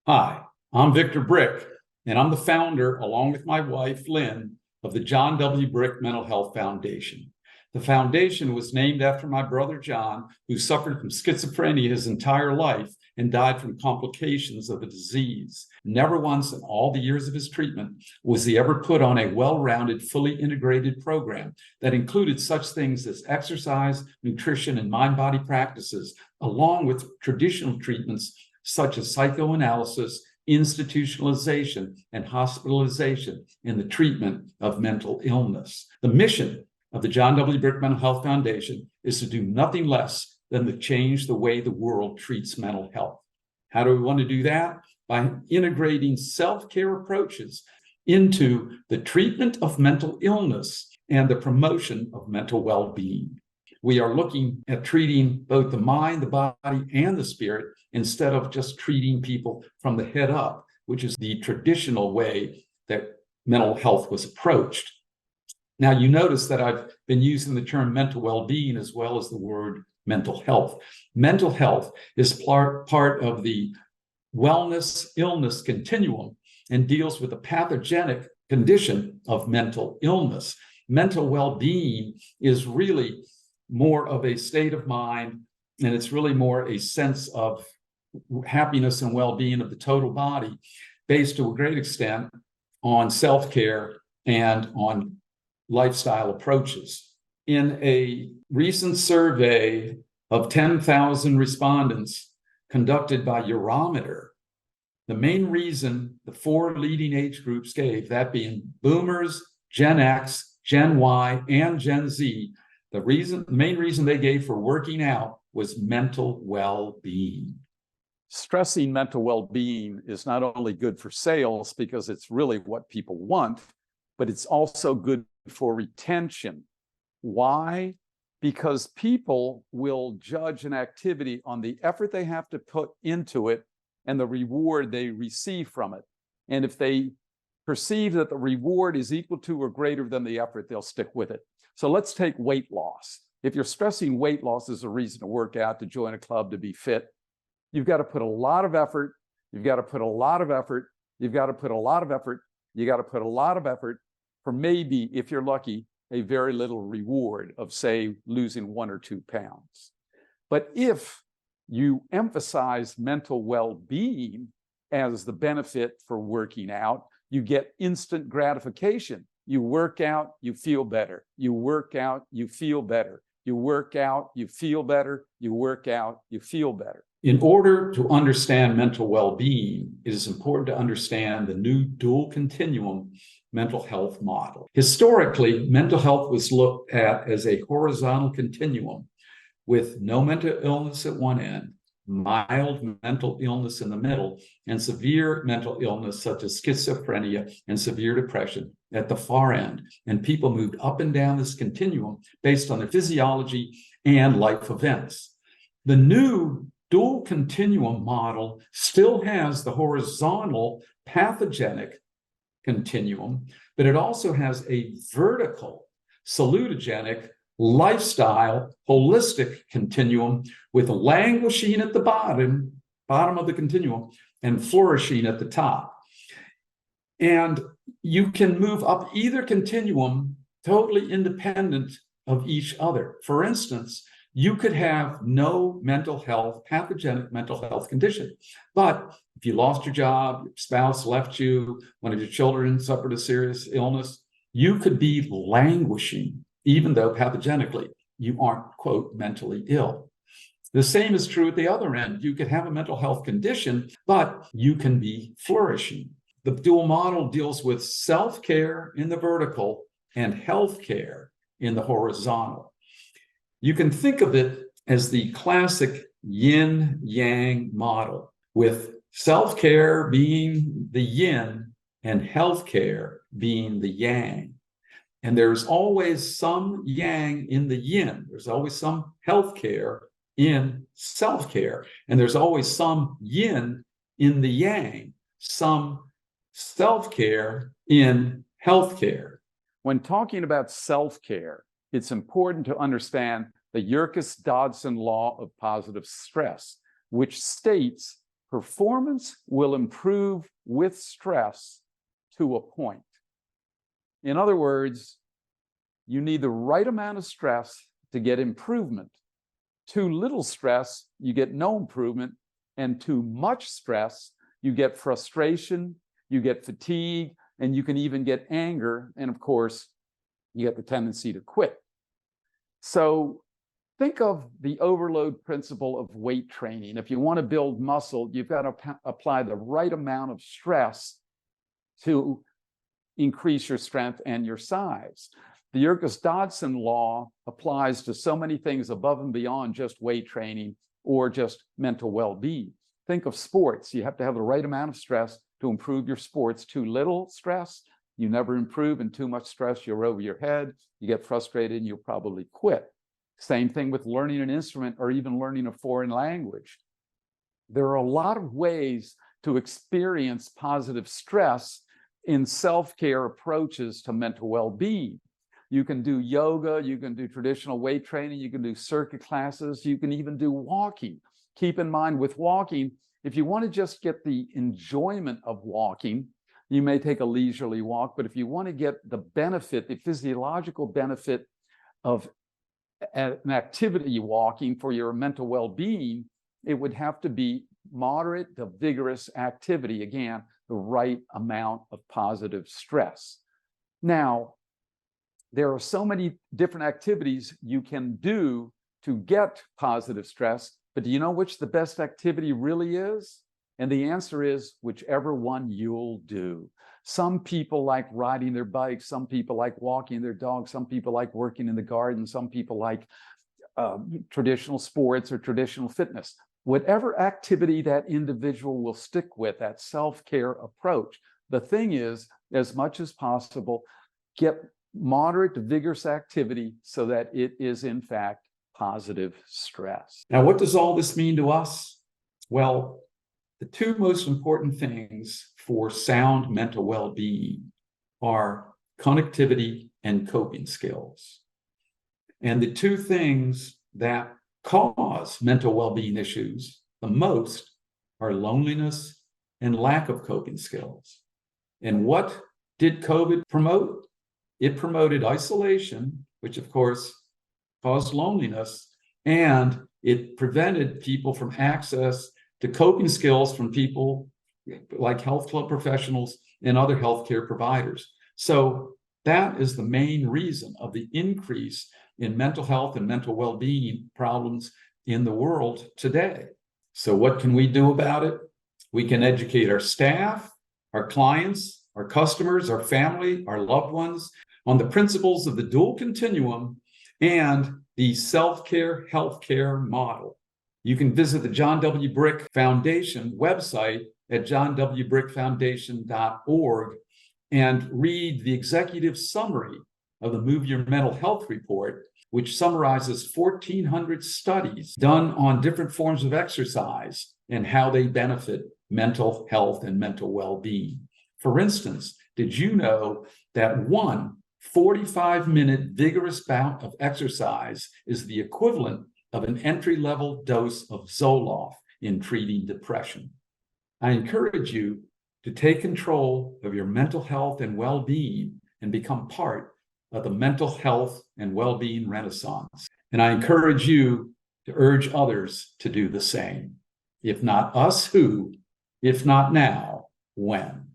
Hi, I'm Victor Brick, and I'm the founder, along with my wife, Lynn, of the John W. Brick Mental Health Foundation. The foundation was named after my brother John, who suffered from schizophrenia his entire life and died from complications of the disease. Never once in all the years of his treatment was he ever put on a well-rounded, fully integrated program that included such things as exercise, nutrition, and mind-body practices, along with traditional treatments such as psychoanalysis, institutionalization, and hospitalization in the treatment of mental illness. The mission of the John W. Brick Mental Health Foundation is to do nothing less than to change the way the world treats mental health. How do we want to do that? By integrating self-care approaches into the treatment of mental illness and the promotion of mental well-being. We are looking at treating both the mind, the body, and the spirit instead of just treating people from the head up, which is the traditional way that mental health was approached. Now, you notice that I've been using the term mental well-being as well as the word mental health. Mental health is part of the wellness-illness continuum and deals with the pathogenic condition of mental illness. Mental well-being is really more of a state of mind, and it's really more a sense of happiness and well-being of the total body, based to a great extent on self-care and on lifestyle approaches. In a recent survey of 10,000 respondents conducted by Eurometer, the main reason the four leading age groups gave, that being Boomers, Gen X, Gen Y, and Gen Z, the main reason they gave for working out was mental well-being. Stressing mental well-being is not only good for sales because it's really what people want, but it's also good for retention. Why? Because people will judge an activity on the effort they have to put into it and the reward they receive from it. And if they perceive that the reward is equal to or greater than the effort, they'll stick with it. So let's take weight loss. If you're stressing weight loss as a reason to work out, to join a club, to be fit, you've got to put a lot of effort. You've got to put a lot of effort. You've got to put a lot of effort. You got to put a lot of effort for maybe, if you're lucky, a very little reward of, say, losing 1 or 2 pounds. But if you emphasize mental well-being as the benefit for working out, you get instant gratification. You work out, you feel better. You work out, you feel better. You work out, you feel better. You work out, you feel better. In order to understand mental well-being, it is important to understand the new dual continuum mental health model. Historically, mental health was looked at as a horizontal continuum with no mental illness at one end, mild mental illness in the middle, and severe mental illness such as schizophrenia and severe depression at the far end. And people moved up and down this continuum based on their physiology and life events. The new dual continuum model still has the horizontal pathogenic continuum, but it also has a vertical salutogenic lifestyle holistic continuum with languishing at the bottom of the continuum and flourishing at the top. And you can move up either continuum totally independent of each other. For instance, you could have no mental health, pathogenic mental health condition. But if you lost your job, your spouse left you, one of your children suffered a serious illness, you could be languishing, even though pathogenically you aren't, quote, mentally ill. The same is true at the other end. You could have a mental health condition, but you can be flourishing. The dual model deals with self-care in the vertical and healthcare in the horizontal. You can think of it as the classic yin-yang model, with self-care being the yin and healthcare being the yang. And there's always some yang in the yin. There's always some healthcare in self-care. And there's always some yin in the yang, some self-care in healthcare. When talking about self-care, it's important to understand the Yurus Dodson Law of positive stress, which states performance will improve with stress to a point. In other words, you need the right amount of stress to get improvement. Too little stress, you get no improvement, and too much stress, you get frustration, you get fatigue, and you can even get anger, and of course, you get the tendency to quit. So think of the overload principle of weight training. If you want to build muscle, you've got to apply the right amount of stress to increase your strength and your size. The Yurus Dodson Law applies to so many things above and beyond just weight training or just mental well-being. Think of sports. You have to have the right amount of stress to improve your sports. Too little stress, you never improve, and too much stress, you're over your head, you get frustrated, and you'll probably quit. Same thing with learning an instrument or even learning a foreign language. There are a lot of ways to experience positive stress in self-care approaches to mental well-being. You can do yoga, you can do traditional weight training, you can do circuit classes, you can even do walking. Keep in mind with walking, if you want to just get the enjoyment of walking, you may take a leisurely walk, but if you want to get the benefit, the physiological benefit of an activity walking for your mental well-being, it would have to be moderate to vigorous activity. Again, the right amount of positive stress. Now, there are so many different activities you can do to get positive stress, but do you know which the best activity really is? And the answer is whichever one you'll do. Some people like riding their bikes, some people like walking their dog, some people like working in the garden, some people like traditional sports or traditional fitness. Whatever activity that individual will stick with, that self-care approach. The thing is, as much as possible, get moderate to vigorous activity so that it is in fact positive stress. Now, what does all this mean to us? Well, the two most important things for sound mental well-being are connectivity and coping skills. And the two things that cause mental well-being issues the most are loneliness and lack of coping skills. And what did COVID promote? It promoted isolation, which of course caused loneliness, and it prevented people from access to coping skills from people like health club professionals and other healthcare providers. So that is the main reason of the increase in mental health and mental well-being problems in the world today. So what can we do about it? We can educate our staff, our clients, our customers, our family, our loved ones on the principles of the dual continuum and the self-care healthcare model. You can visit the John W. Brick Foundation website at johnwbrickfoundation.org and read the executive summary of the Move Your Mental Health Report, which summarizes 1,400 studies done on different forms of exercise and how they benefit mental health and mental well-being. For instance, did you know that one 45-minute vigorous bout of exercise is the equivalent of an entry-level dose of Zoloft in treating depression? I encourage you to take control of your mental health and well-being and become part of the mental health and well-being renaissance. And I encourage you to urge others to do the same. If not us, who? If not now, when?